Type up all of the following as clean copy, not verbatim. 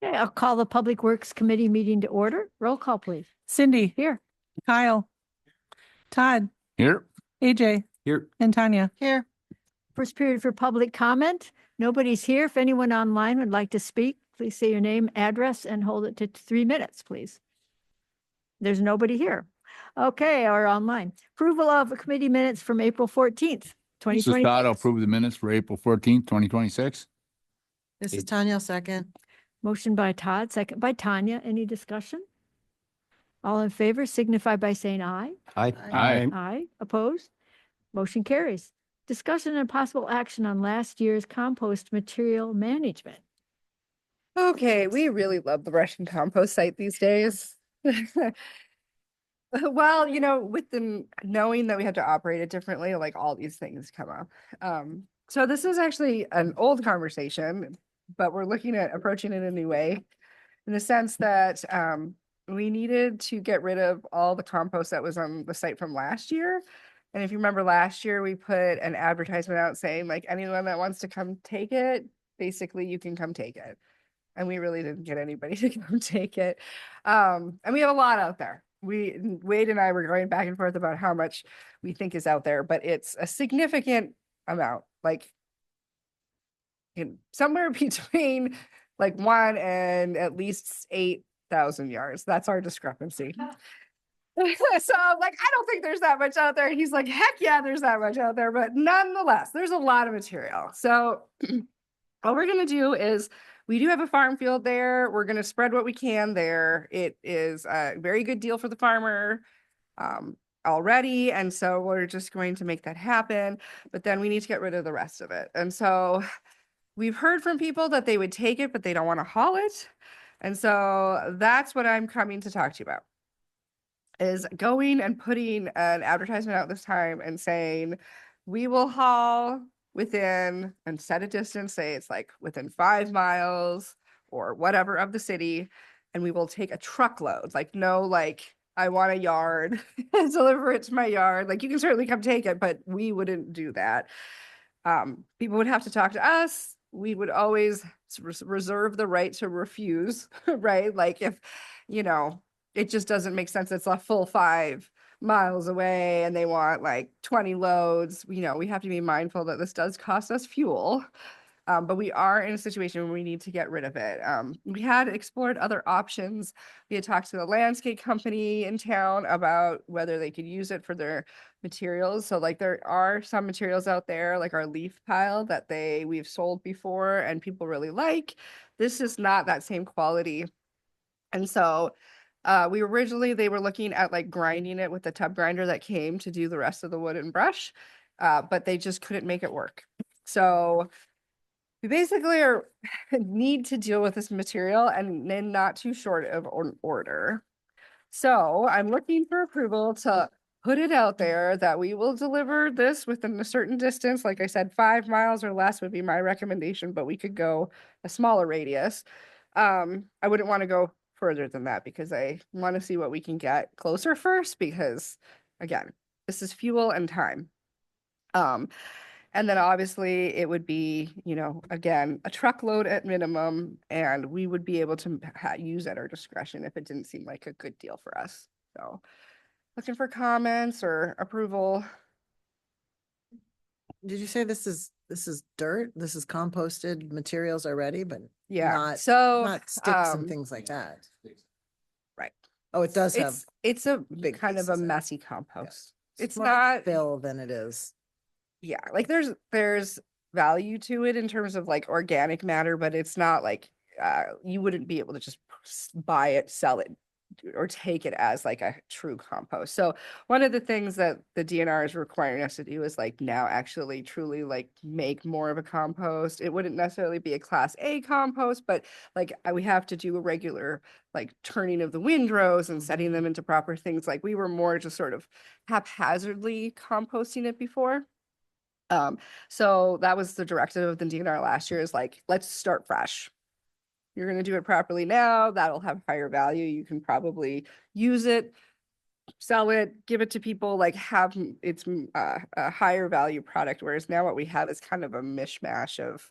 Okay, I'll call the Public Works Committee meeting to order. Roll call, please. Cindy, Here. Kyle, Todd, Here. AJ, Here. and Tanya. Here. First period for public comment. Nobody's here. If anyone online would like to speak, please say your name, address, and hold it to 3 minutes, please. There's nobody here. Okay, or online. Approval of committee minutes from April 14th, This is 2020. Todd. I'll approve the minutes for April 14th, 2026. This is Tanya, I'll second. Motion by Todd, second by Tanya. Any discussion? All in favor signify by saying aye. Aye. Aye. Opposed? Motion carries. Discussion and possible action on last year's compost material management. Okay, we really love the Russian compost site these days. Well, with them knowing that we have to operate it differently, like all these things come up. So this is actually an old conversation, but we're looking at approaching it in a new way, in the sense that we needed to get rid of all the compost that was on the site from last year. And if you remember last year, we put an advertisement out saying like anyone that wants to come take it, basically you can come take it. And we really didn't get anybody to come take it. And we have a lot out there. Wade and I were going back and forth about how much we think is out there, but it's a significant amount, like somewhere between like 1 and at least 8,000 yards. That's our discrepancy. So like, I don't think there's that much out there. He's like, heck yeah, there's that much out there, but nonetheless, there's a lot of material. So what we're going to do is we do have a farm field there. We're going to spread what we can there. It is a very good deal for the farmer already. And so we're just going to make that happen, but then we need to get rid of the rest of it. And so we've heard from people that they would take it, but they don't want to haul it. And so that's what I'm coming to talk to you about, is going and putting an advertisement out this time and saying, we will haul within, and set a distance, say it's like within 5 miles or whatever of the city, and we will take a truckload. Like, no, like I want a yard, deliver it to my yard. Like, you can certainly come take it, but we wouldn't do that. People would have to talk to us. We would always reserve the right to refuse, right? Like if, it just doesn't make sense. It's a full 5 miles away and they want like 20 loads. We have to be mindful that this does cost us fuel. But we are in a situation where we need to get rid of it. We had explored other options. We had talked to the landscape company in town about whether they could use it for their materials. So like there are some materials out there, like our leaf pile that we've sold before and people really like. This is not that same quality. And so they were looking at like grinding it with the tub grinder that came to do the rest of the wood and brush, but they just couldn't make it work. So we basically need to deal with this material and then not too short of an order. So I'm looking for approval to put it out there that we will deliver this within a certain distance. Like I said, 5 miles or less would be my recommendation, but we could go a smaller radius. I wouldn't want to go further than that because I want to see what we can get closer first, because again, this is fuel and time. And then obviously it would be, again, a truckload at minimum, and we would be able to use at our discretion if it didn't seem like a good deal for us. So looking for comments or approval. Did you say this is dirt? This is composted materials already, but Yeah. not sticks and things like that. Right. Oh, it does have It's a big kind of a pieces. messy compost. It's more not fill than it is. Yeah, like there's value to it in terms of like organic matter, but it's not like you wouldn't be able to just buy it, sell it, or take it as like a true compost. So one of the things that the DNR is requiring us to do is like now actually truly like make more of a compost. It wouldn't necessarily be a class A compost, but like we have to do a regular like turning of the windrows and setting them into proper things. Like we were more just sort of haphazardly composting it before. So that was the directive of the DNR last year, is like, let's start fresh. You're going to do it properly now. That'll have higher value. You can probably use it, sell it, give it to people, like have it's a higher value product. Whereas now what we have is kind of a mishmash of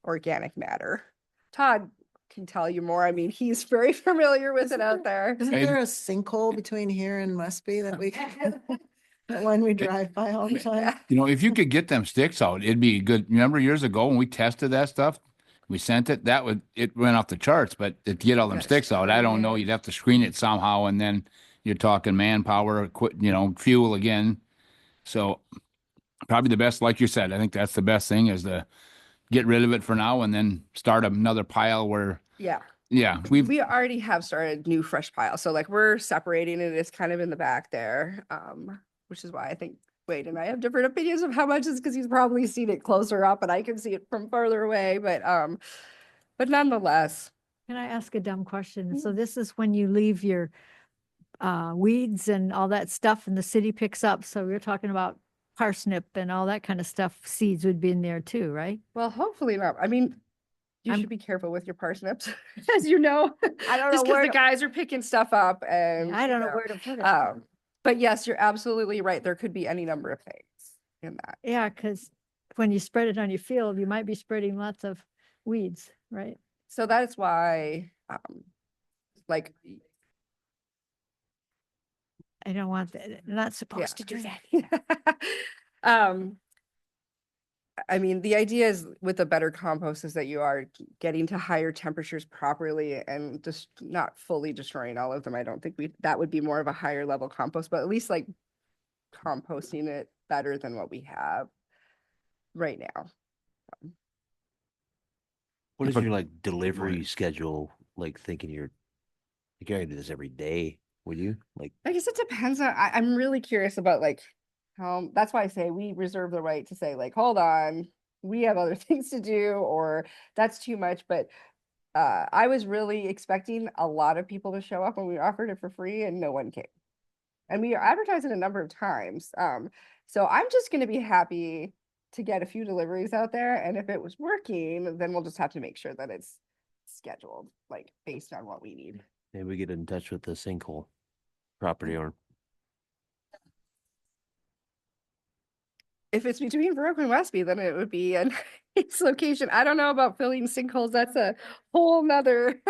organic matter. Todd, can tell you more. I mean, he's very familiar with it out there. Isn't Hey, there a sinkhole between here and Westby that we, that one we drive by all the time? You know, if you could get them sticks out, it'd be good. Remember years ago when we tested that stuff? We sent it, it went off the charts, but to get all them Yes. sticks out, I don't know. You'd have to screen it somehow, and then you're talking manpower, fuel again. So probably the best, like you said, I think that's the best thing is to get rid of it for now and then start another pile where, Yeah. we We already have started new fresh piles. So like we're separating it. It's kind of in the back there. Which is why I think Wade and I have different opinions of how much is because he's probably seen it closer up and I can see it from further away. But nonetheless, Can I ask a dumb question? So Yeah. this is when you leave your weeds and all that stuff and the city picks up. So we're talking about parsnip and all that kind of stuff. Seeds would be in there too, right? well, hopefully not. I mean, you I'm- should be careful with your parsnips, as you know. I don't Just know where because the guys are picking stuff up and I don't know you where to put it. But yes, you're absolutely right. There could be any number of things in that. Yeah, because when you spread it on your field, you might be spreading lots of weeds, right? So that's why, like, I don't want that. I'm not supposed to do that. Um, I mean, the idea is with a better compost is that you are getting to higher temperatures properly and just not fully destroying all of them. I don't think that would be more of a higher level compost, but at least like composting it better than what we have right now. What is But- your like delivery schedule? Like thinking you're gonna do this every day, would you? Like, I guess it depends on, I'm really curious about like how, that's why I say we reserve the right to say like, hold on, we have other things to do, or that's too much. But I was really expecting a lot of people to show up when we offered it for free and no one came. And we advertised it a number of times. So I'm just gonna be happy to get a few deliveries out there. And if it was working, then we'll just have to make sure that it's scheduled, like based on what we need. maybe we get in touch with the sinkhole property owner. If it's between Baroque and Westby, then it would be a nice location. I don't know about filling sinkholes. That's a whole nother.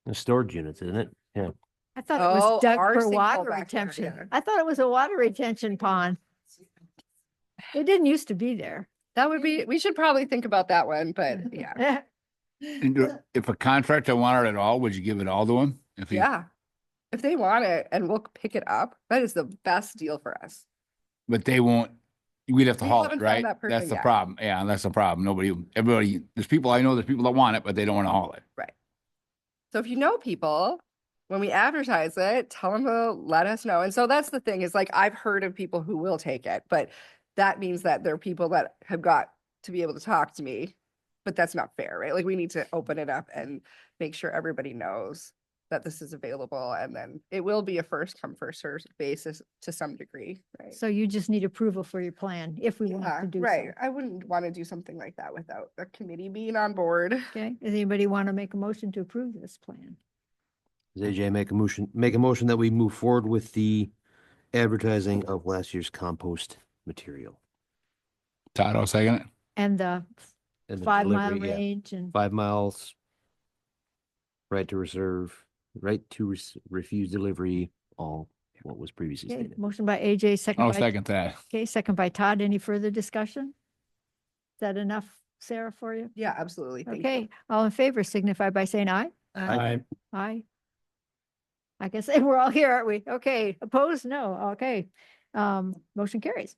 The storage units, isn't it? Yeah. I thought it Oh, was dug our for sinkhole water back there, retention. yeah. I thought it was a water retention pond. It didn't used to be there. That would be, we should probably think about that one, but yeah. if a contractor wanted it all, would you give it all to him? If he, Yeah. If they want it and we'll pick it up, that is the best deal for us. but they won't, we'd have to We haul it, haven't found right? that person That's the yet. problem. Yeah, that's the problem. Everybody, there's people I know, there's people that want it, but they don't want to haul it. So if you know people, when we advertise it, tell them to let us know. And so that's the thing is like, I've heard of people who will take it, but that means that there are people that have got to be able to talk to me, but that's not fair, right? Like we need to open it up and make sure everybody knows that this is available. And then it will be a first come, first served basis to some degree, right? So you just need approval for your plan if we want Yeah, to do right. so. I wouldn't want to do something like that without the committee being on board. Okay, does anybody want to make a motion to approve this plan? Does AJ make a motion that we move forward with the advertising of last year's compost material? Todd, I'll second it. And the And the 5 mile delivery, yeah, range and 5 miles. Right to reserve, right to refuse delivery, all what was previously okay, stated. motion by AJ, second I'll by, second that. okay, second by Todd. Any further discussion? Is that enough, Sarah, for you? Yeah, absolutely. Thank you. Okay, all in favor signify by saying aye. Aye. Aye. I guess we're all here, aren't we? Okay, opposed? No, okay. Motion carries.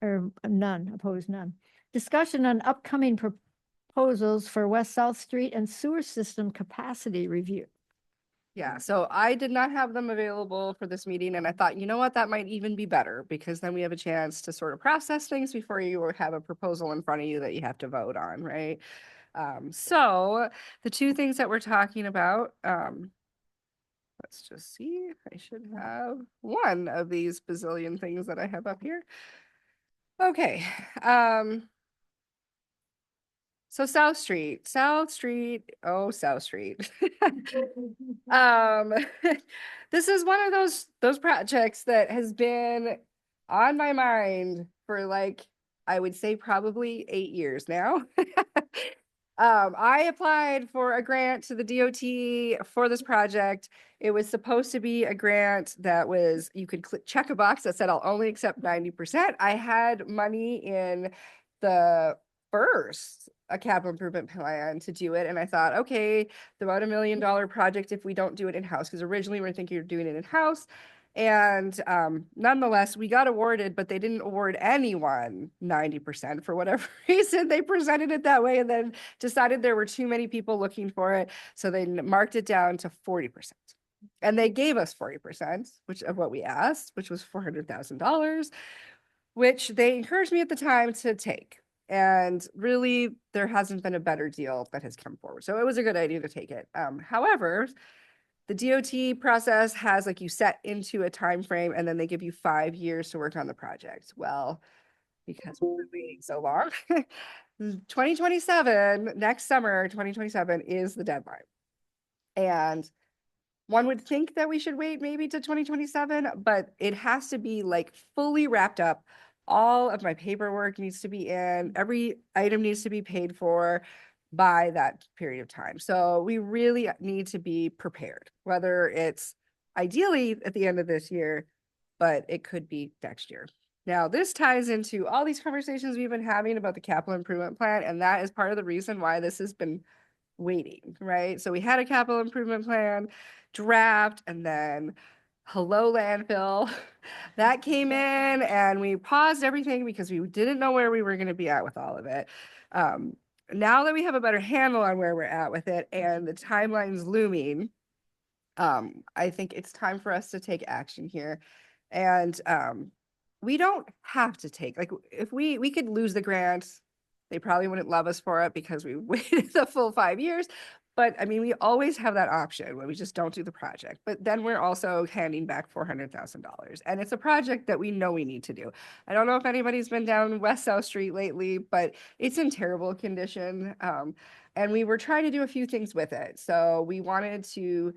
Or none, opposed, none. Discussion on upcoming proposals for West South Street and sewer system capacity review. Yeah, so I did not have them available for this meeting and I thought, you know what, that might even be better because then we have a chance to sort of process things before you have a proposal in front of you that you have to vote on, right? So the two things that we're talking about, let's just see, I should have one of these bazillion things that I have up here. Okay, so South Street, oh, South Street. This is one of those projects that has been on my mind for like, I would say probably 8 years now. I applied for a grant to the DOT for this project. It was supposed to be a grant that was, you could check a box that said, I'll only accept 90%. I had money in the first, a capital improvement plan to do it. And I thought, okay, about $1 million project if we don't do it in-house, because originally we were thinking of doing it in-house. And nonetheless, we got awarded, but they didn't award anyone 90% for whatever reason. They presented it that way and then decided there were too many people looking for it. So they marked it down to 40%. And they gave us 40%, which of what we asked, which was $400,000, which they encouraged me at the time to take. And really, there hasn't been a better deal that has come forward. So it was a good idea to take it. However, the DOT process has like you set into a time frame and then they give you 5 years to work on the project. Well, because we've been waiting so long, 2027, next summer, 2027 is the deadline. And one would think that we should wait maybe to 2027, but it has to be like fully wrapped up. All of my paperwork needs to be in, every item needs to be paid for by that period of time. So we really need to be prepared, whether it's ideally at the end of this year, but it could be next year. Now, this ties into all these conversations we've been having about the capital improvement plan, and that is part of the reason why this has been waiting, right? So we had a capital improvement plan draft, and then hello landfill that came in, and we paused everything because we didn't know where we were going to be at with all of it. Now that we have a better handle on where we're at with it and the timeline's looming, I think it's time for us to take action here. And we don't have to take, like, if we could lose the grant, they probably wouldn't love us for it because we waited the full 5 years. But I mean, we always have that option when we just don't do the project. But then we're also handing back $400,000. And it's a project that we know we need to do. I don't know if anybody's been down West South Street lately, but it's in terrible condition. And we were trying to do a few things with it. So we wanted to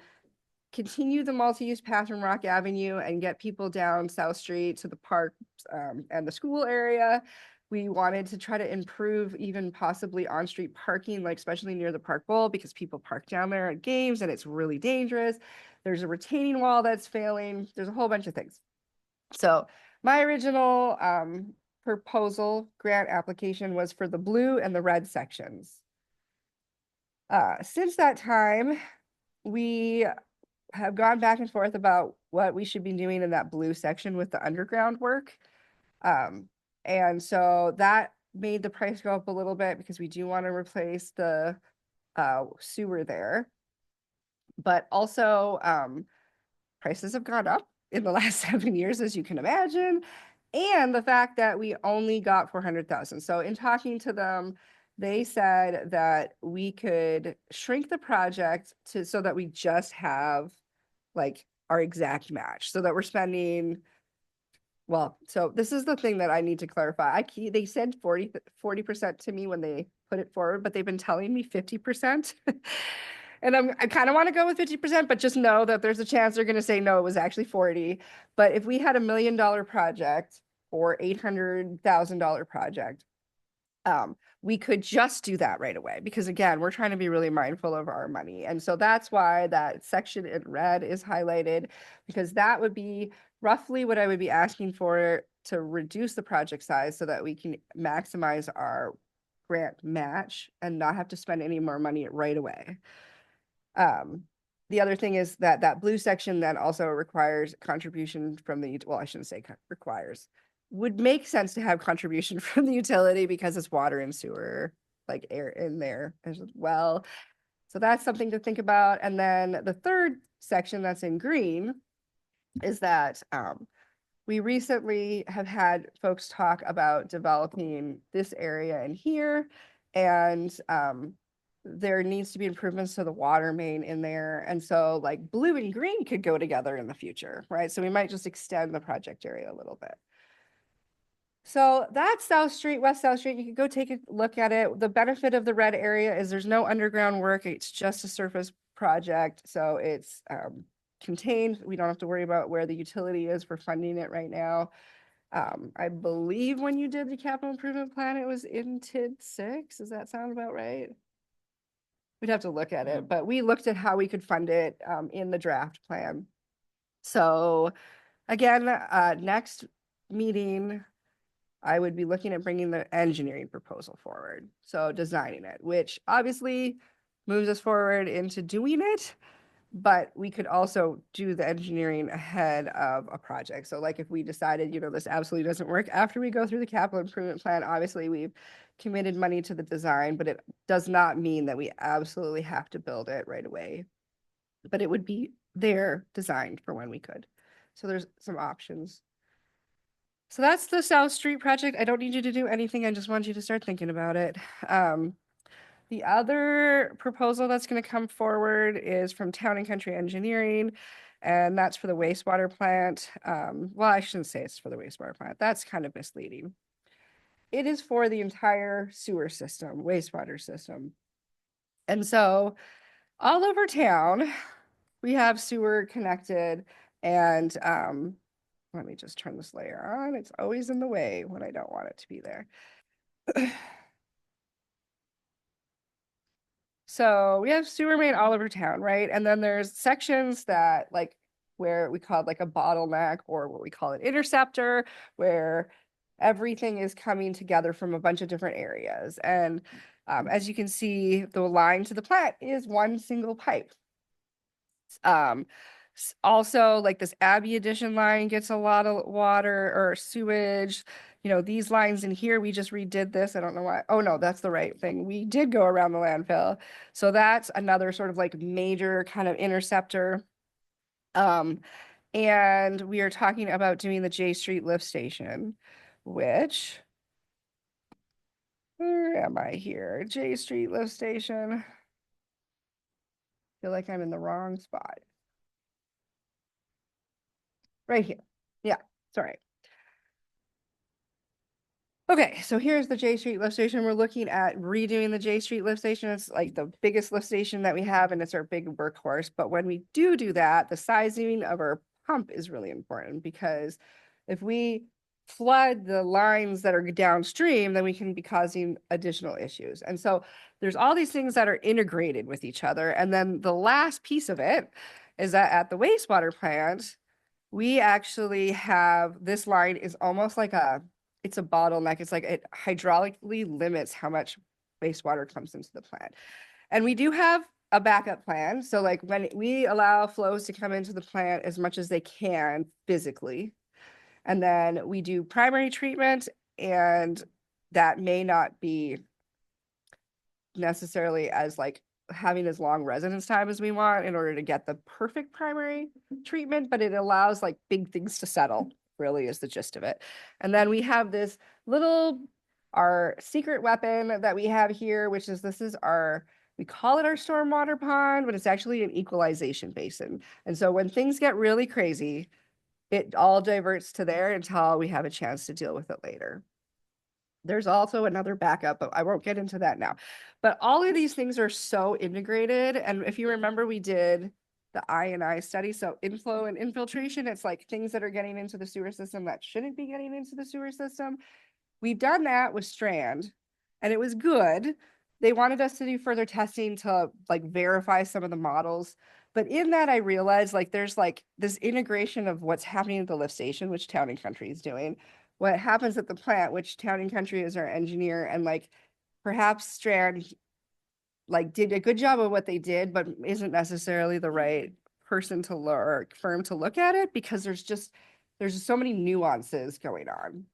continue the multi-use path from Rock Avenue and get people down South Street to the park and the school area. We wanted to try to improve even possibly on-street parking, like especially near the Park Bowl, because people park down there at games and it's really dangerous. There's a retaining wall that's failing. There's a whole bunch of things. So my original proposal grant application was for the blue and the red sections. Since that time, we have gone back and forth about what we should be doing in that blue section with the underground work. And so that made the price go up a little bit because we do want to replace the sewer there. But also prices have gone up in the last 7 years, as you can imagine. And the fact that we only got 400,000. So in talking to them, they said that we could shrink the project to so that we just have like our exact match, so that we're spending. Well, so this is the thing that I need to clarify. They said 40% to me when they put it forward, but they've been telling me 50%. And I kind of want to go with 50%, but just know that there's a chance they're going to say, no, it was actually 40. But if we had $1 million project or $800,000 project, we could just do that right away, because again, we're trying to be really mindful of our money. And so that's why that section in red is highlighted, because that would be roughly what I would be asking for to reduce the project size so that we can maximize our grant match and not have to spend any more money right away. The other thing is that that blue section then also requires contribution from the, well, I shouldn't say requires, would make sense to have contribution from the utility because it's water and sewer, like air in there as well. So that's something to think about. And then the third section that's in green is that we recently have had folks talk about developing this area in here, and there needs to be improvements to the water main in there. And so like blue and green could go together in the future, right? So we might just extend the project area a little bit. So that's South Street, West South Street. You can go take a look at it. The benefit of the red area is there's no underground work. It's just a surface project. So it's contained. We don't have to worry about where the utility is for funding it right now. I believe when you did the capital improvement plan, it was in TID 6. Does that sound about right? we'd have to look at it, but we looked at how we could fund it in the draft plan. So again, next meeting, I would be looking at bringing the engineering proposal forward. So designing it, which obviously moves us forward into doing it, but we could also do the engineering ahead of a project. So like if we decided, you know, this absolutely doesn't work after we go through the capital improvement plan, obviously we've committed money to the design, but it does not mean that we absolutely have to build it right away. But it would be there designed for when we could. So there's some options. So that's the South Street project. I don't need you to do anything. I just want you to start thinking about it. The other proposal that's going to come forward is from Town and Country Engineering, and that's for the wastewater plant. Well, I shouldn't say it's for the wastewater plant. That's kind of misleading. It is for the entire sewer system, wastewater system. And so all over town, we have sewer connected, and let me just turn this layer on. It's always in the way when I don't want it to be there. So we have sewer main all over town, right? And then there's sections that like where we call it like a bottleneck, or what we call an interceptor, where everything is coming together from a bunch of different areas. And as you can see, the line to the plant is one single pipe. Also, like this Abbey Addition line gets a lot of water or sewage. You know, these lines in here, we just redid this. I don't know why. Oh, no, that's the right thing. We did go around the landfill. So that's another sort of like major kind of interceptor. And we are talking about doing the J Street lift station, which, where am I here? J Street lift station. Feel like I'm in the wrong spot. Right here. Yeah, sorry. Okay, so here's the J Street lift station. We're looking at redoing the J Street lift station. It's like the biggest lift station that we have, and it's our big workhorse. But when we do that, the sizing of our pump is really important, because if we flood the lines that are downstream, then we can be causing additional issues. And so there's all these things that are integrated with each other. And then the last piece of it is that at the wastewater plant, we actually have, this line is almost like it's a bottleneck. It's like it hydraulically limits how much wastewater comes into the plant. And we do have a backup plan. So like when we allow flows to come into the plant as much as they can physically, and then we do primary treatment, and that may not be necessarily as like having as long residence time as we want in order to get the perfect primary treatment, but it allows like big things to settle, really is the gist of it. And then we have this little, our secret weapon that we have here, which is, we call it our stormwater pond, but it's actually an equalization basin. And so when things get really crazy, it all diverts to there until we have a chance to deal with it later. There's also another backup, but I won't get into that now. But all of these things are so integrated. And if you remember, we did the I&I study. So inflow and infiltration, it's like things that are getting into the sewer system that shouldn't be getting into the sewer system. We've done that with Strand, and it was good. They wanted us to do further testing to like verify some of the models. But in that, I realized like there's like this integration of what's happening at the lift station, which Town and Country is doing, what happens at the plant, which Town and Country is our engineer, and like perhaps Strand like did a good job of what they did, but isn't necessarily the right person to look or firm to look at it, because there's just so many nuances going on.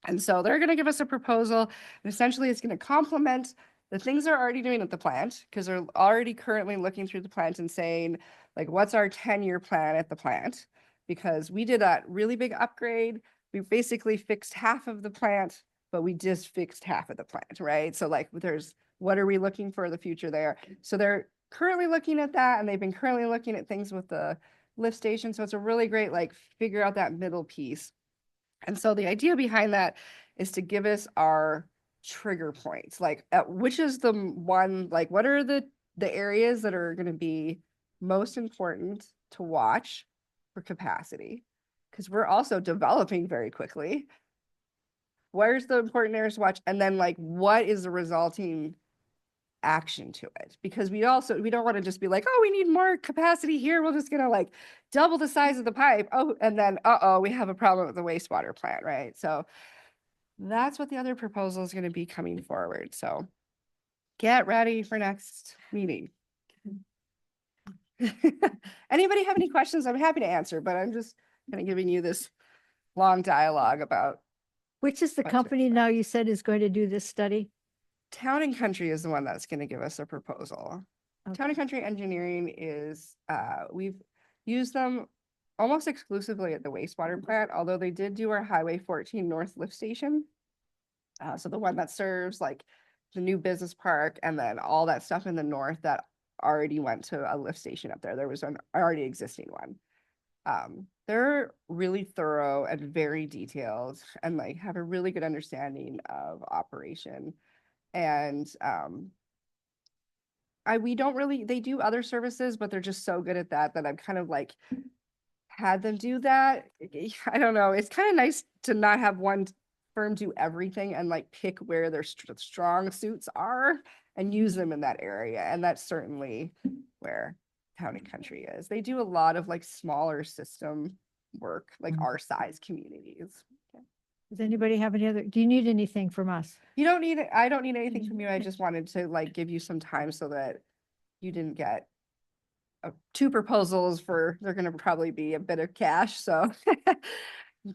And so they're going to give us a proposal, and essentially it's going to complement the things they're already doing at the plant, because they're already currently looking through the plant and saying, like, what's our 10-year plan at the plant? Because we did that really big upgrade. We basically fixed half of the plant, but we just fixed half of the plant, right? So like what are we looking for the future there? So they're currently looking at that, and they've been currently looking at things with the lift station. So it's a really great, like, figure out that middle piece. And so the idea behind that is to give us our trigger points, like which is the one, like what are the areas that are going to be most important to watch for capacity, because we're also developing very quickly. Where's the important areas to watch? And then like what is the resulting action to it, because we don't want to just be like, oh, we need more capacity here. We're just gonna like double the size of the pipe. Oh, and then, we have a problem with the wastewater plant, right? So that's what the other proposal is gonna be coming forward. So get ready for next meeting. Anybody have any questions? I'm happy to answer, but I'm just kind of giving you this long dialogue about Which is the Gotcha. company now you said is going to do this study? Town and Country is the one that's going to give us a proposal. Town Okay. and Country Engineering is, we've used them almost exclusively at the wastewater plant, although they did do our Highway 14 North Lift Station. So the one that serves like the new business park and then all that stuff in the north that already went to a lift station up there. There was an already existing one. They're really thorough and very detailed and like have a really good understanding of operation. And we don't really, they do other services, but they're just so good at that that I'm kind of like had them do that. I don't know. It's kind of nice to not have one firm do everything and like pick where their strong suits are and use them in that area. And that's certainly where Town and Country is. They do a lot of like smaller system work, like our size communities. Does anybody have any other, do you need anything from us? You don't need it. I don't need anything from you. I just wanted to like give you some time so that you didn't get two proposals they're going to probably be a bit of cash. So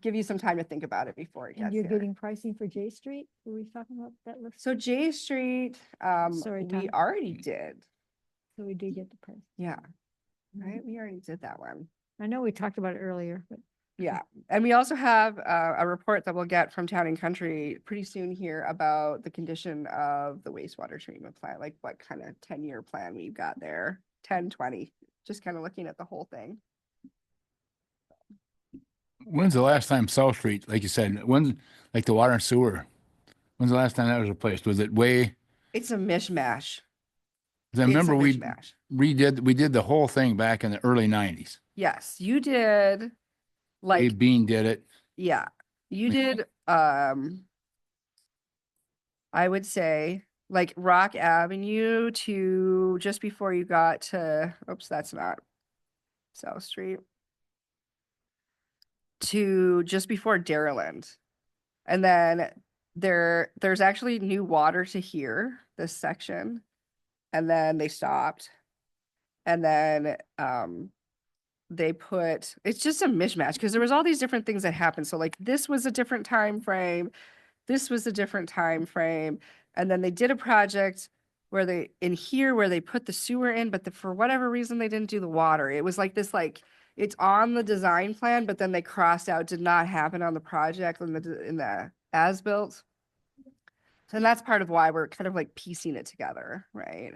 give you some time to think about it before it And gets you're here. getting pricing for J Street? Were we talking about that list? So J Street, Sorry, we Tom. already did. So we did get the price. Yeah. Right. We already did that one. I know we talked about it earlier, but Yeah. And we also have a report that we'll get from Town and Country pretty soon here about the condition of the wastewater treatment plant, like what kind of 10-year plan we've got there, 10, 20, just kind of looking at the whole thing. When's the last time South Street, like you said, like the water and sewer? When's the last time that was replaced? Was it way? It's a mishmash. 'Cause I It's a remember we mishmash. we did the whole thing back in the early 90s. Yes, you did. Like, Dave Bean did it. yeah, you did. I would say like Rock Avenue to just before you got to, oops, that's not South Street, to just before Dairyland. And then there's actually new water to here, this section. And then they stopped. And then it's just a mishmash because there was all these different things that happened. So like this was a different time frame. This was a different time frame. And then they did a project where they put the sewer in, but for whatever reason, they didn't do the water. It was like this, like it's on the design plan, but then they crossed out, did not happen on the project in the as-built. And that's part of why we're kind of like piecing it together, right?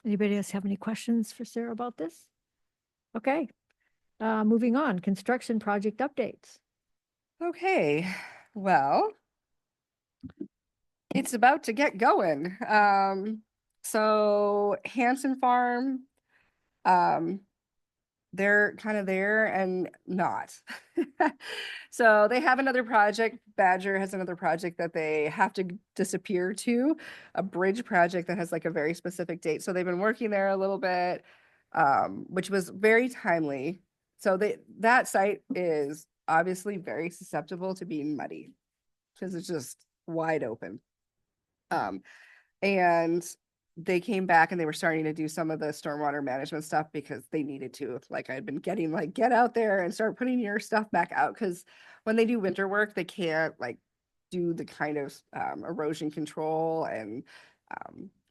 anybody else have any questions for Sarah about this? Okay. Moving on, construction project updates. Okay, well, it's about to get going. So Hanson Farm, they're kind of there and not. So they have another project. Badger has another project that they have to disappear to, a bridge project that has like a very specific date. So they've been working there a little bit, which was very timely. So that site is obviously very susceptible to being muddy because it's just wide open. And they came back and they were starting to do some of the stormwater management stuff because they needed to, like I'd been getting like, get out there and start putting your stuff back out. Cause when they do winter work, they can't like do the kind of erosion control and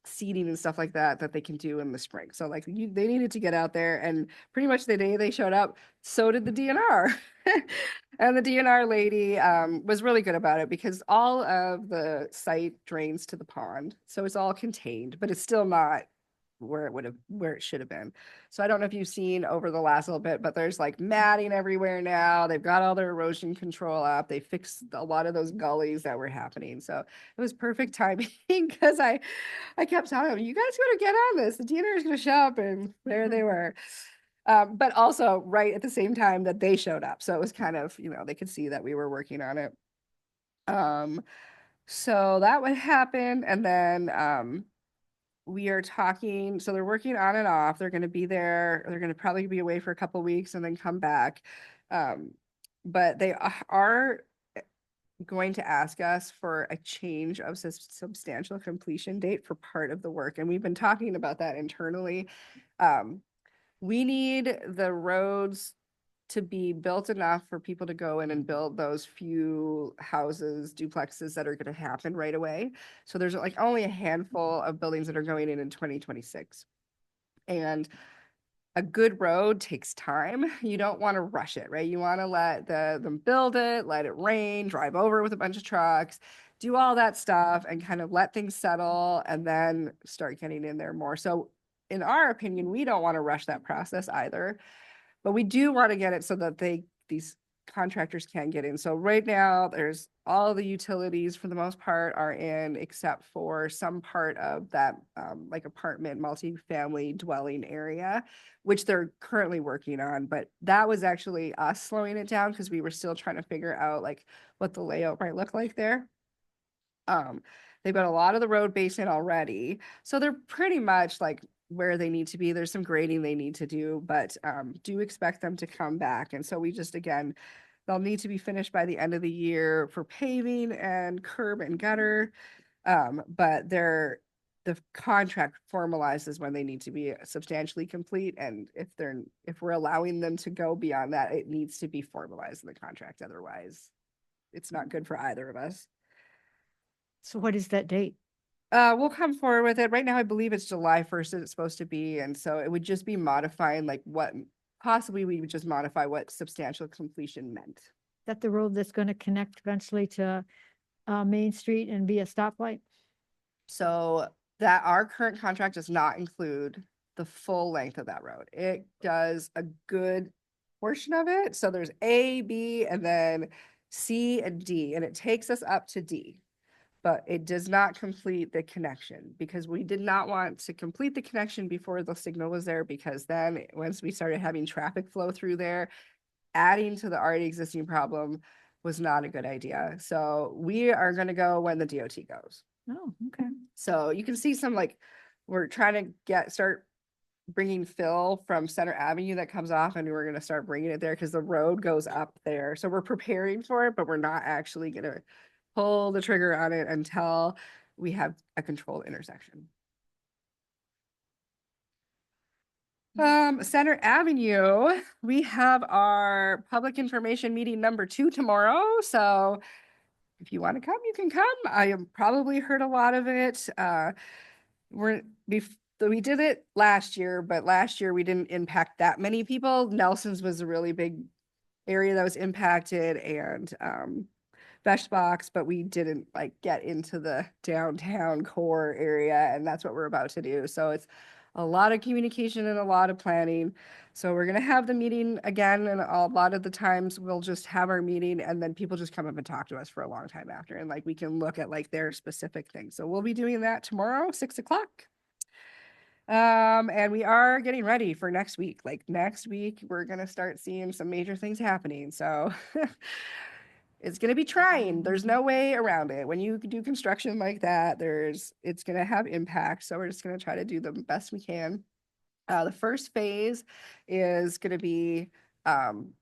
seeding and stuff like that they can do in the spring. So like they needed to get out there, and pretty much the day they showed up, so did the DNR. And the DNR lady was really good about it because all of the site drains to the pond. So it's all contained, but it's still not where it should have been. So I don't know if you've seen over the last little bit, but there's like matting everywhere now. They've got all their erosion control up. They fixed a lot of those gullies that were happening. So it was perfect timing because I kept telling them, you guys gotta get on this. The DNR is gonna show up, and there they were. But also right at the same time that they showed up. So it was kind of, they could see that we were working on it. So that would happen. And then we are talking, so they're working on and off. They're going to be there. They're going to probably be away for a couple weeks and then come back. But they are going to ask us for a change of substantial completion date for part of the work. And we've been talking about that internally. We need the roads to be built enough for people to go in and build those few houses, duplexes that are going to happen right away. So there's like only a handful of buildings that are going in 2026. And a good road takes time. You don't want to rush it, right? You want to let them build it, let it rain, drive over with a bunch of trucks, do all that stuff and kind of let things settle and then start getting in there more. So in our opinion, we don't want to rush that process either, but we do want to get it so that these contractors can get in. So right now there's all the utilities for the most part are in except for some part of that like apartment multifamily dwelling area, which they're currently working on. But that was actually us slowing it down because we were still trying to figure out like what the layout might look like there. They've got a lot of the road base in already. So they're pretty much like where they need to be. There's some grading they need to do, but do expect them to come back. And so we just, again, they'll need to be finished by the end of the year for paving and curb and gutter. But the contract formalizes when they need to be substantially complete. And if we're allowing them to go beyond that, it needs to be formalized in the contract. Otherwise, it's not good for either of us. So what is that date? We'll come forward with it. Right now, I believe it's July 1st that it's supposed to be. And so it would just be modifying like what possibly we would just modify what substantial completion meant. That the road that's going to connect eventually to Main Street and be a stoplight? So that our current contract does not include the full length of that road. It does a good portion of it. So there's A, B, and then C and D, and it takes us up to D. But it does not complete the connection because we did not want to complete the connection before the signal was there, because then once we started having traffic flow through there, adding to the already existing problem was not a good idea. So we are going to go when the DOT goes. Oh, okay. So you can see some like, we're trying to start bringing fill from Center Avenue that comes off, and we're going to start bringing it there because the road goes up there. So we're preparing for it, but we're not actually going to pull the trigger on it until we have a controlled intersection. Center Avenue, we have our public information meeting number 2 tomorrow. So if you want to come, you can come. I have probably heard a lot of it. We did it last year, but last year we didn't impact that many people. Nelson's was a really big area that was impacted, and Beshbox, but we didn't like get into the downtown core area, and that's what we're about to do. So it's a lot of communication and a lot of planning. So we're going to have the meeting again, and a lot of the times we'll just have our meeting and then people just come up and talk to us for a long time after, and like we can look at like their specific things. So we'll be doing that tomorrow, 6 o'clock. And we are getting ready for next week. Like next week, we're going to start seeing some major things happening. So it's going to be trying. There's no way around it. When you do construction like that, it's going to have impact. So we're just going to try to do the best we can. The first phase is going to be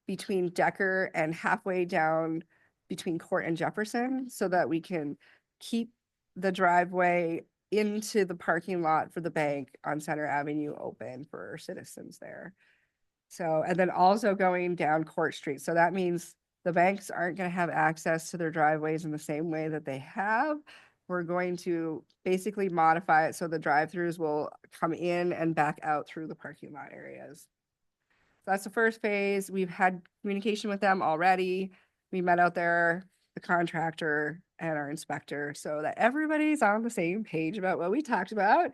between Decker and halfway down between Court and Jefferson, so that we can keep the driveway into the parking lot for the bank on Center Avenue open for citizens there. So, and then also going down Court Street. So that means the banks aren't going to have access to their driveways in the same way that they have. We're going to basically modify it so the drive-throughs will come in and back out through the parking lot areas. So that's the first phase. We've had communication with them already. We met out there, the contractor and our inspector, so that everybody's on the same page about what we talked about.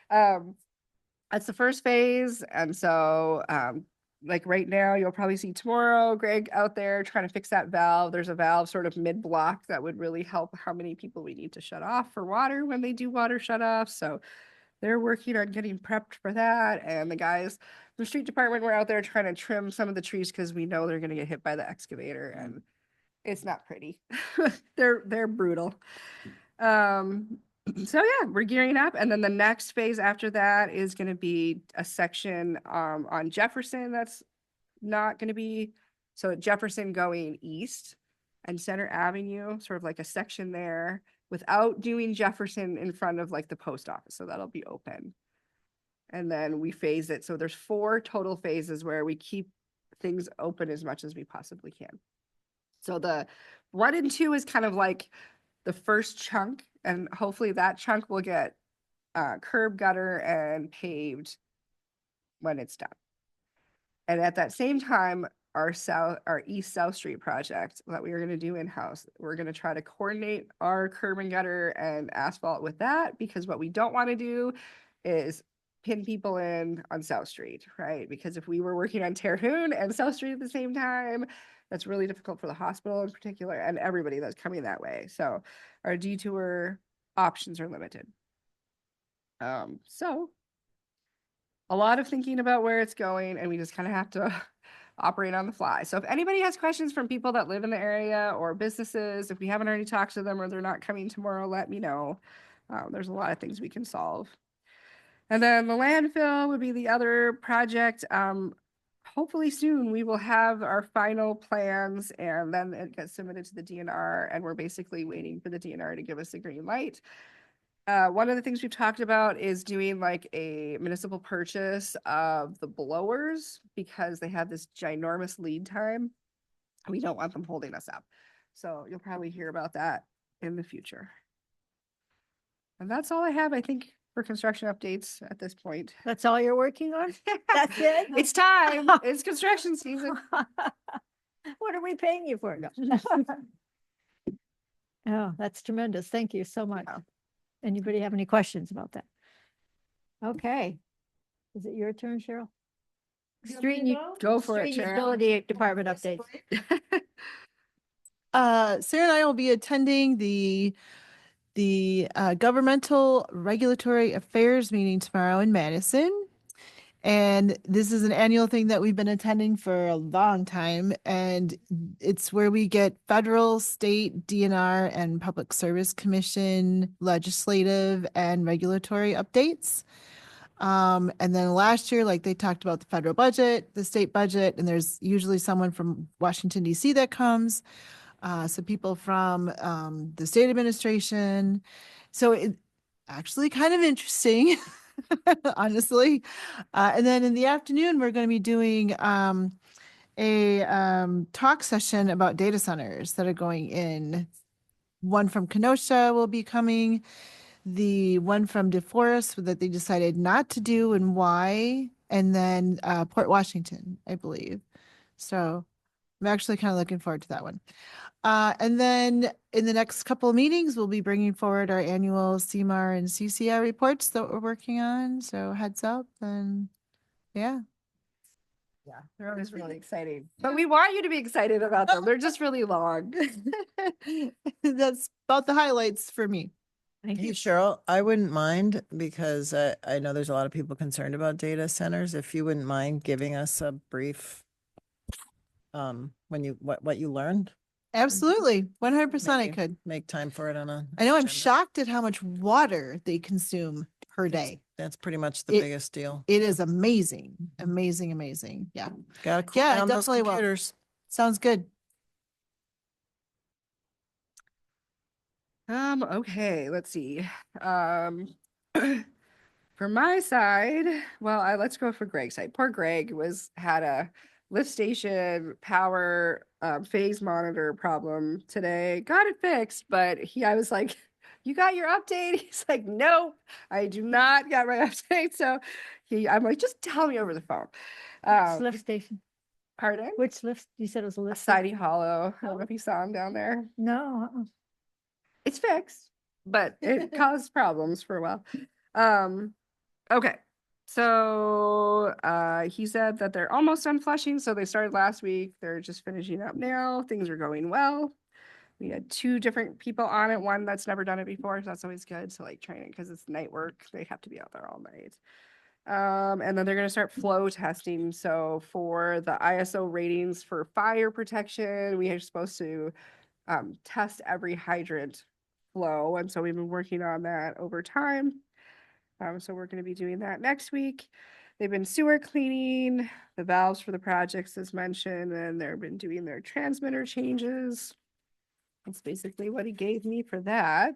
That's the first phase. And so like right now, you'll probably see tomorrow Greg out there trying to fix that valve. There's a valve sort of mid-block that would really help how many people we need to shut off for water when they do water shutoffs. So they're working on getting prepped for that. And the guys from the street department were out there trying to trim some of the trees because we know they're going to get hit by the excavator. And It's not pretty. They're brutal. So yeah, we're gearing up, and then the next phase after that is going to be a section on Jefferson that's not going to be, so Jefferson going east and Center Avenue, sort of like a section there without doing Jefferson in front of like the post office, so that'll be open. And then we phase it, so there's 4 total phases where we keep things open as much as we possibly can. So the 1 and 2 is kind of like the first chunk, and hopefully that chunk will get curb, gutter, and paved when it's done. And at that same time, our East South Street project that we are going to do in-house, we're going to try to coordinate our curb and gutter and asphalt with that, because what we don't want to do is pin people in on South Street, right? Because if we were working on Terhune and South Street at the same time, that's really difficult for the hospital in particular and everybody that's coming that way. So our detour options are limited. So a lot of thinking about where it's going, and we just kind of have to operate on the fly. So if anybody has questions from people that live in the area or businesses, if we haven't already talked to them or they're not coming tomorrow, let me know. There's a lot of things we can solve. And then the landfill would be the other project. Hopefully soon we will have our final plans, and then it gets submitted to the DNR, and we're basically waiting for the DNR to give us the green light. One of the things we've talked about is doing like a municipal purchase of the blowers, because they have this ginormous lead time. We don't want them holding us up. So you'll probably hear about that in the future. And that's all I have, I think, for construction updates at this point. That's all you're working on? That's it? It's time. It's construction season. What are we paying you for? No. Oh, that's tremendous. Thank you so much. Anybody have any questions about that? Okay. Is it your turn, Cheryl? Street and Go for it, Street Sharon. Utility Department updates. Sarah and I will be attending the governmental regulatory affairs meeting tomorrow in Madison. And this is an annual thing that we've been attending for a long time. And it's where we get federal, state, DNR, and Public Service Commission legislative and regulatory updates. And then last year, like they talked about the federal budget, the state budget, and there's usually someone from Washington, D.C. that comes. So people from the state administration. So it actually kind of interesting, honestly. And then in the afternoon, we're going to be doing a talk session about data centers that are going in. One from Kenosha will be coming. The one from DeForest that they decided not to do and why. And then Port Washington, I believe. So I'm actually kind of looking forward to that one. And then in the next couple of meetings, we'll be bringing forward our annual CMAR and CCR reports that we're working on. So heads up, and yeah. Yeah, they're always really exciting. But we want you to be excited about them. They're just really long. That's about the highlights for me. Thank Hey, you. Cheryl, I wouldn't mind, because I know there's a lot of people concerned about data centers. If you wouldn't mind giving us a brief what you learned. Absolutely. 100% I Maybe could. Make time for it on a. I know I'm agenda. shocked at how much water they consume per day. That's pretty much the It- biggest deal. It is amazing, amazing, amazing. Yeah. Gotta cool Yeah, down those definitely will. computers. Sounds good. Okay, let's see. For my side, well, let's go for Greg's side. Poor Greg had a lift station power phase monitor problem today. Got it fixed, but I was like, "You got your update?" He's like, "Nope, I do not got my update." So I'm like, "Just tell me over the phone." Which lift station? Pardon? Which lift? You said it was a lift? station? Sidey Hollow. I don't know if you saw him down there. No. It's fixed, but it caused problems for a while. Okay. So he said that they're almost done flushing. So they started last week. They're just finishing up now. Things are going well. We had 2 different people on it. One that's never done it before. So that's always good. So like training, because it's night work. They have to be out there all night. And then they're going to start flow testing. So for the ISO ratings for fire protection, we are supposed to test every hydrant flow. And so we've been working on that over time. So we're going to be doing that next week. They've been sewer cleaning the valves for the projects as mentioned, and they've been doing their transmitter changes. That's basically what he gave me for that.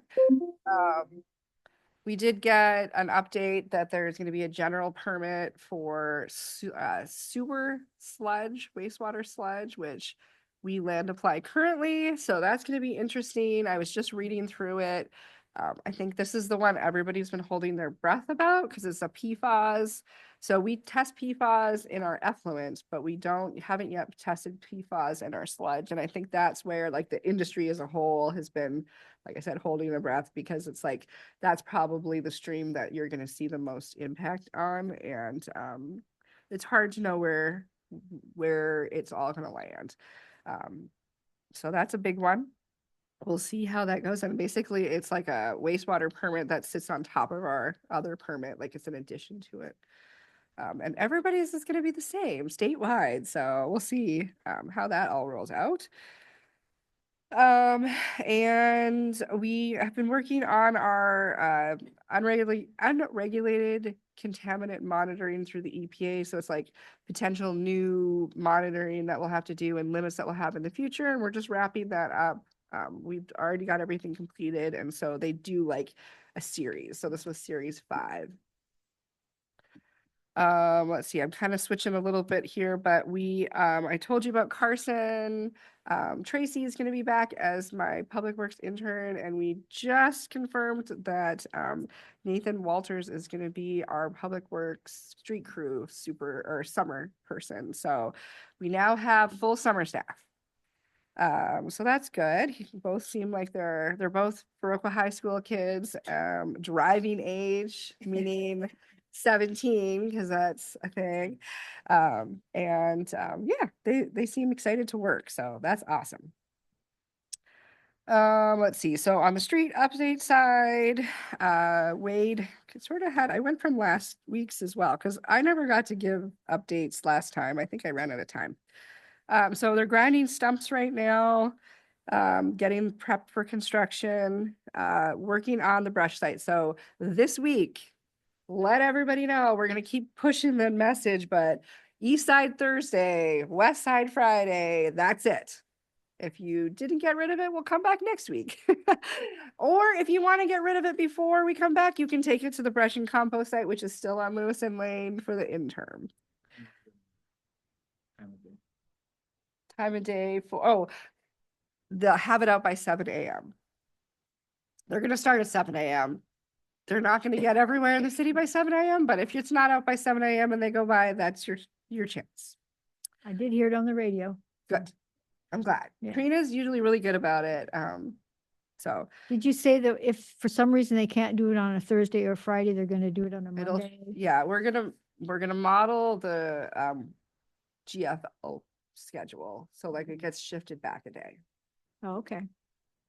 We did get an update that there's going to be a general permit for sewer sludge, wastewater sludge, which we land apply currently. So that's going to be interesting. I was just reading through it. I think this is the one everybody's been holding their breath about because it's a PFAS. So we test PFAS in our effluent, but we haven't yet tested PFAS in our sludge. And I think that's where like the industry as a whole has been, like I said, holding their breath because it's like, that's probably the stream that you're going to see the most impact on. And it's hard to know where it's all going to land. So that's a big one. We'll see how that goes. And basically it's like a wastewater permit that sits on top of our other permit, like it's an addition to it. And everybody's is going to be the same statewide. So we'll see how that all rolls out. And we have been working on our unregulated contaminant monitoring through the EPA. So it's like potential new monitoring that we'll have to do and limits that we'll have in the future. And we're just wrapping that up. We've already got everything completed. And so they do like a series. So this was series 5. Let's see, I'm kind of switching a little bit here, but I told you about Carson. Tracy is going to be back as my public works intern, and we just confirmed that Nathan Walters is going to be our public works street crew summer person. So we now have full summer staff. So that's good. Both seem like they're both Viroqua High School kids, driving age, meaning 17, because that's a thing. Yeah, they seem excited to work, so that's awesome. Let's see. So on the street update side, Wade sort of I went from last week's as well, because I never got to give updates last time. I think I ran out of time. So they're grinding stumps right now, getting prepped for construction, working on the brush site. So this week, let everybody know we're going to keep pushing the message, but East Side Thursday, West Side Friday, that's it. If you didn't get rid of it, we'll come back next week. Or if you want to get rid of it before we come back, you can take it to the brush and compost site, which is still on Lewison Lane for the interim. Time of day for, they'll have it out by 7 a.m. They're going to start at 7 a.m. They're not going to get everywhere in the city by 7 a.m. But if it's not out by 7 a.m. and they go by, that's your chance. I did hear it on the radio. Good. I'm glad. Yeah. Trina's usually really good about it. So Did you say that if for some reason they can't do it on a Thursday or Friday, they're going to do it on a Monday? yeah, we're gonna model the GFL schedule. So like it gets shifted back a day. Oh, okay.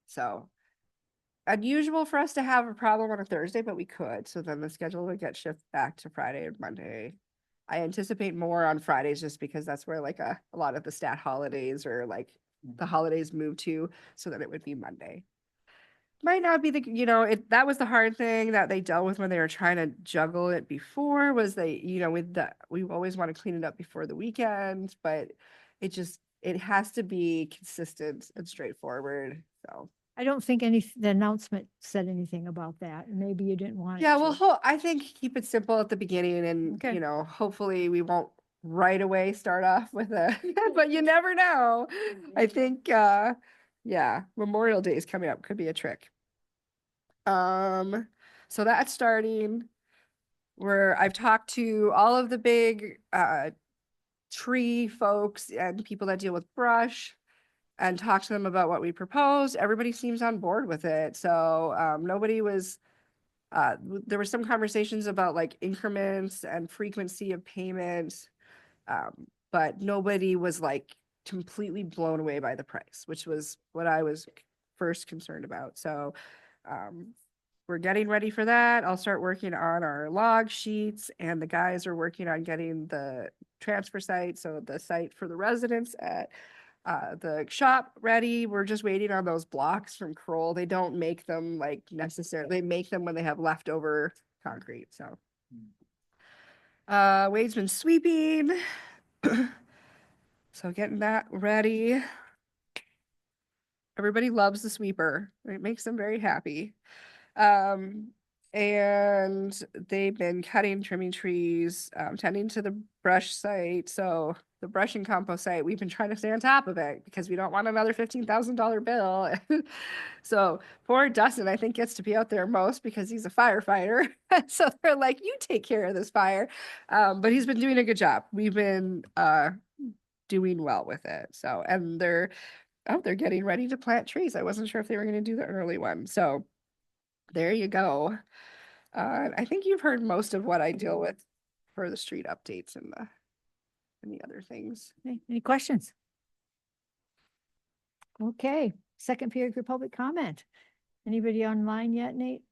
So unusual for us to have a problem on a Thursday, but we could. So then the schedule would get shifted back to Friday and Monday. I anticipate more on Fridays just because that's where like a lot of the stat holidays or like the holidays move to, so that it would be Monday. Might not be that was the hard thing that they dealt with when they were trying to juggle it before, was we always want to clean it up before the weekend, but it has to be consistent and straightforward. So I don't think the announcement said anything about that. Maybe you didn't want it yeah, to. well, I think keep it simple at the beginning and, Okay. hopefully we won't right away start off with but you never know. I think, yeah, Memorial Day is coming up, could be a trick. So that's starting where I've talked to all of the big, tree folks and people that deal with brush and talk to them about what we proposed. Everybody seems on board with it. So, nobody was, there were some conversations about like increments and frequency of payments, but nobody was like completely blown away by the price, which was what I was first concerned about. So we're getting ready for that. I'll start working on our log sheets, and the guys are working on getting the transfer site, so the site for the residents at the shop ready. We're just waiting on those blocks from Kroll. They don't make them like necessarily, they make them when they have leftover concrete, so. Wade's been sweeping. So getting that ready. Everybody loves the sweeper. It makes them very happy. And they've been cutting, trimming trees, tending to the brush site. So the brush and compost site, we've been trying to stay on top of it because we don't want another $15,000 bill. So poor Dustin, I think, gets to be out there most because he's a firefighter. So they're like, you take care of this fire. But he's been doing a good job. We've been doing well with it. So, and they're getting ready to plant trees. I wasn't sure if they were going to do the early one. So there you go. I think you've heard most of what I deal with for the street updates and the other things. Okay, any questions? Okay, second period for public comment. Anybody online yet, Nate?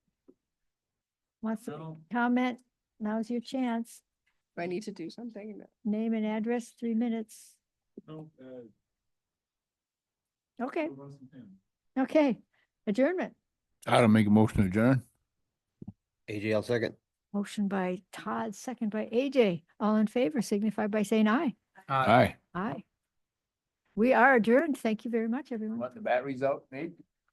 Wants to comment? Now's your chance. Do I need to do something? Name and address, 3 minutes. Okay. Okay, adjournment. I'll make a motion to adjourn. AJ, I'll second. Motion by Todd, second by AJ. All in favor signify by saying aye. Aye. Aye. We are adjourned. Thank you very much, everyone. Want the batteries out, Nate?